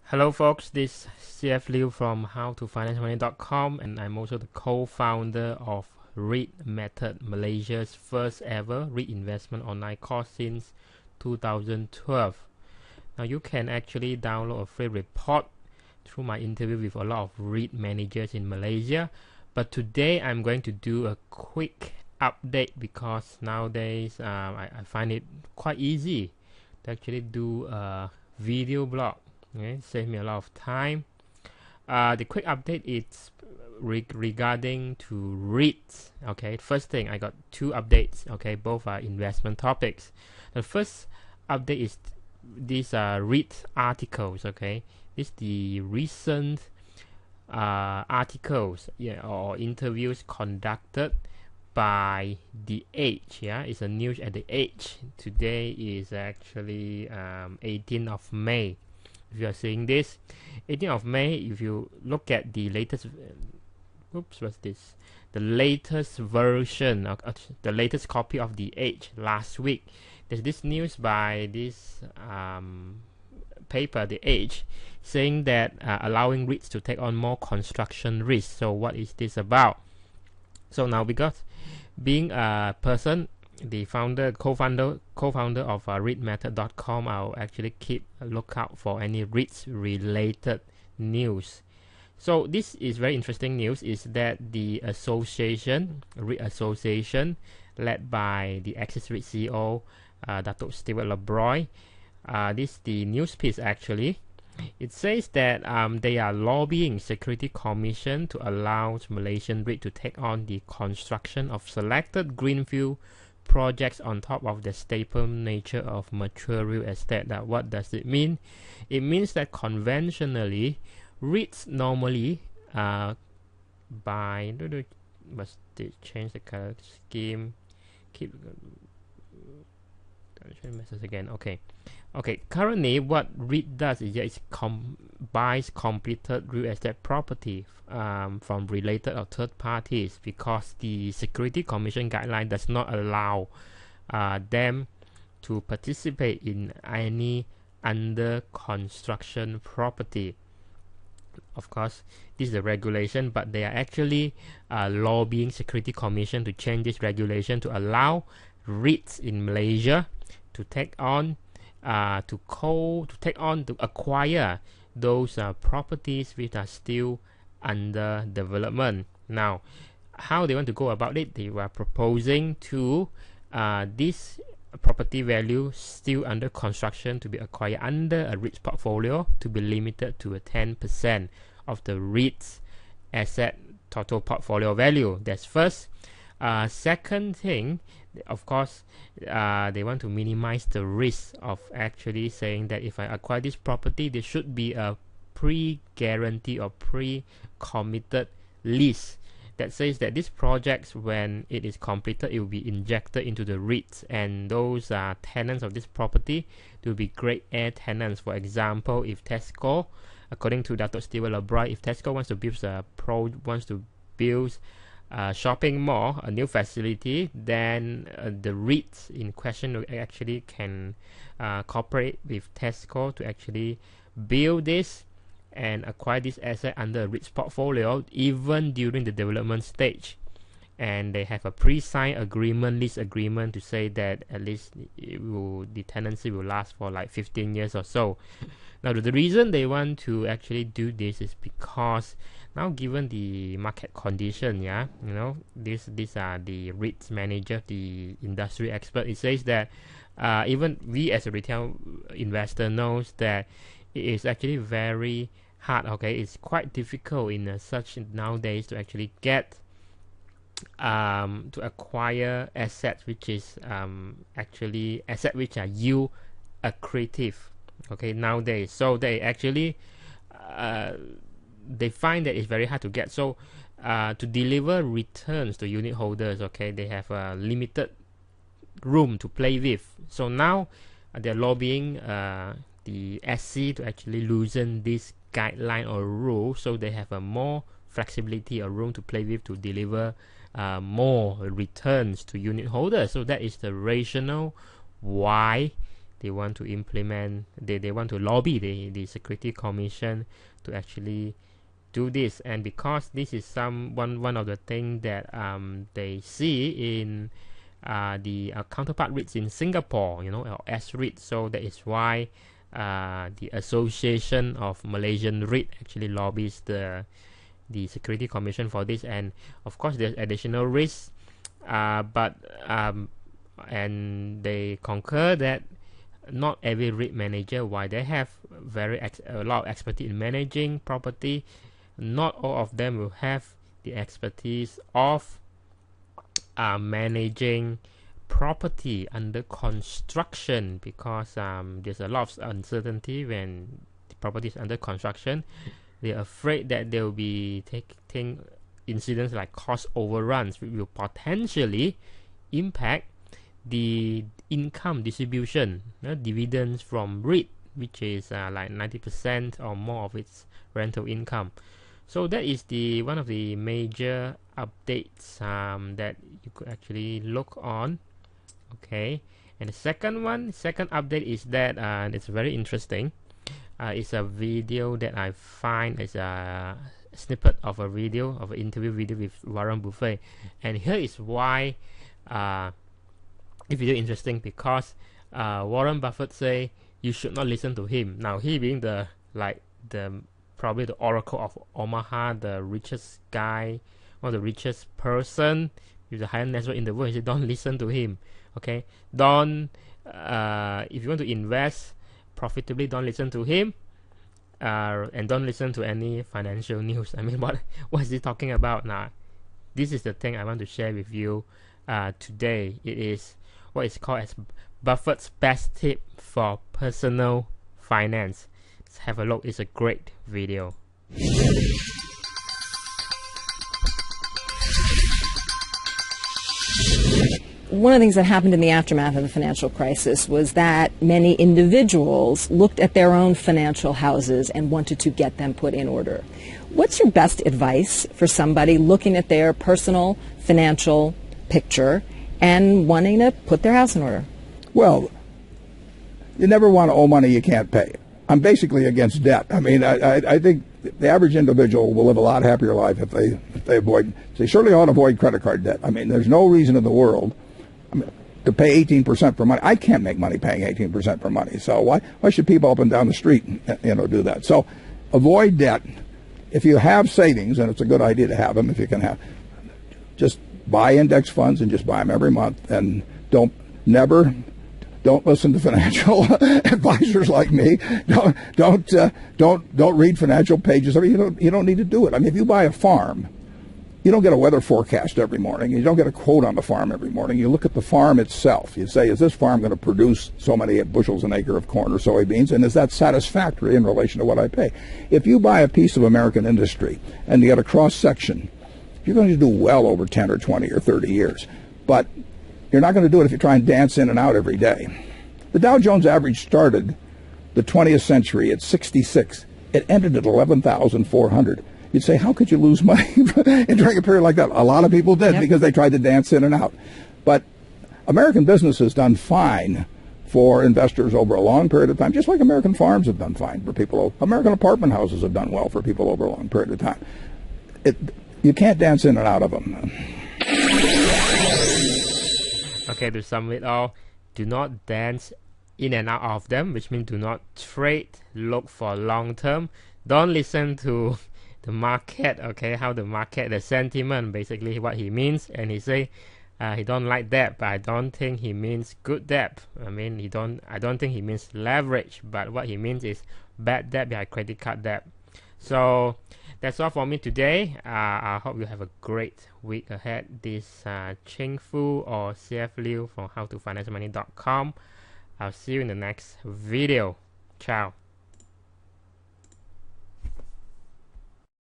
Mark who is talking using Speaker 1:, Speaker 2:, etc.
Speaker 1: Hello folks, this is CF Liu from howtofinancialmoney.com, and I'm also the co-founder of REIT Method, Malaysia's first ever REIT investment online course since 2012. Now you can actually download a free report through my interview with a lot of REIT managers in Malaysia. But today I'm going to do a quick update because nowadays I find it quite easy to actually do a video blog. Okay, save me a lot of time. The quick update is regarding to REITs. Okay, first thing, I got two updates. Okay, both are investment topics. The first update is these REIT articles. Okay, this the recent articles, or interviews conducted by The Age. Yeah, it's a news at The Age. Today is actually 18th of May. If you are seeing this 18th of May, if you look at the latest what's this, the latest version of the latest copy of The Age last week, there's this news by this paper, The Age, saying that allowing REITs to take on more construction risk. So what is this about? So now, because being a person, the co-founder of REITmethod.com, I'll actually keep a lookout for any REITs related news. So this is very interesting news, is that the REIT association, led by the Axis REIT CEO, Dato' Stewart Lebroy, this the news piece actually. It says that they are lobbying Security Commission to allow Malaysian REIT to take on the construction of selected greenfield projects on top of the staple nature of mature real estate. Now, what does it mean? It means that conventionally, REITs normally must they change the color scheme? Message again. Okay. Currently, what REIT does is it buys completed real estate property from related or third parties, because the Security Commission guideline does not allow them to participate in any under construction property. Of course, this is a regulation, but they are actually lobbying Security Commission to change this regulation to allow REITs in Malaysia to take on to acquire those properties which are still under development. Now, how they want to go about it? They were proposing to this property value still under construction to be acquired under a REITs portfolio to be limited to a 10% of the REITs asset total portfolio value. That's first. Second thing, of course, they want to minimize the risk of actually saying that if I acquire this property, there should be a pre-guarantee or pre-committed lease that says that this project, when it is completed, it will be injected into the REITs, and those tenants of this property will be Grade A tenants. For example, if Tesco, according to Dato' Stewart Lebroy, if Tesco wants to build shopping mall, a new facility, then the REITs in question actually can cooperate with Tesco to actually build this and acquire this asset under a REITs portfolio even during the development stage. And they have a pre-signed agreement, lease agreement, to say that at least the tenancy will last for like 15 years or so. Now, the reason they want to actually do this is because now, given the market condition, these are the REITs manager, the industry expert. It says that even we as a retail investor knows that it is actually very hard. Okay, it's quite difficult in such nowadays to actually get to acquire assets which is actually assets which are yield accretive. Okay, nowadays, so they actually they find that it's very hard to get. So to deliver returns to unit holders, okay, they have a limited room to play with. So now they're lobbying the SC to actually loosen this guideline or rule, so they have a more flexibility or room to play with to deliver more returns to unit holders. So that is the rationale why they want to implement, they want to lobby the Security Commission to actually do this. And because this is one of the things that they see in the counterpart REITs in Singapore, or S-REIT. So that is why the Association of Malaysian REIT actually lobbies the Security Commission for this. And of course there's additional risks, but and they concur that not every REIT manager, while they have a lot of expertise in managing property, not all of them will have the expertise of managing property under construction, because there's a lot of uncertainty when the property is under construction. They're afraid that they will be taking incidents like cost overruns, which will potentially impact the income distribution, dividends from REIT, which is like 90% or more of its rental income. So that is one of the major updates that you could actually look on. Okay, and the second update is that it's very interesting. It's a video that I find is a snippet of a video of an interview video with Warren Buffett, and here is why it's very interesting, because Warren Buffett say you should not listen to him. Now he being probably the Oracle of Omaha, the richest guy, or the richest person with the highest net worth in the world. He said, don't listen to him. Okay, don't if you want to invest profitably, don't listen to him, and don't listen to any financial news. I mean, what is he talking about now? This is the thing I want to share with you today. It is what is called as Buffett's best tip for personal finance. Let's have a look. It's a great video.
Speaker 2: One of the things that happened in the aftermath of the financial crisis was that many individuals looked at their own financial houses and wanted to get them put in order. What's your best advice for somebody looking at their personal financial picture and wanting to put their house in order?
Speaker 3: Well, you never want to owe money you can't pay. I'm basically against debt. I mean, I think the average individual will live a lot happier life if they avoid. They certainly ought to avoid credit card debt. I mean, there's no reason in the world to pay 18% for money. I can't make money paying 18% for money. So why should people up and down the street, do that? So avoid debt. If you have savings, and it's a good idea to have them if you can have, just buy index funds and just buy them every month, and don't listen to financial advisors like me. Don't read financial pages. I mean, you don't need to do it. I mean, if you buy a farm, you don't get a weather forecast every morning. You don't get a quote on the farm every morning. You look at the farm itself. You say, is this farm going to produce so many bushels an acre of corn or soybeans, and is that satisfactory in relation to what I pay? If you buy a piece of American industry and you get a cross-section, you're going to do well over 10 or 20 or 30 years. But you're not going to do it if you try and dance in and out every day. The Dow Jones average started the 20th century at 66. It ended at 11,400. You'd say, how could you lose money during a period like that? A lot of people did, because they tried to dance in and out. But American business has done fine for investors over a long period of time, just like American farms have done fine for people. American apartment houses have done well for people over a long period of time. You can't dance in and out of them.
Speaker 1: Okay, to sum it all, do not dance in and out of them, which means do not trade, look for long term. Don't listen to the market, okay, how the market, the sentiment, basically what he means. And he say he don't like debt, but I don't think he means good debt. I mean, I don't think he means leverage, but what he means is bad debt, like credit card debt. So that's all for me today. I hope you have a great week ahead. This Ching Fu or CF Liu from howtofinancialmoney.com. I'll see you in the next video. Ciao.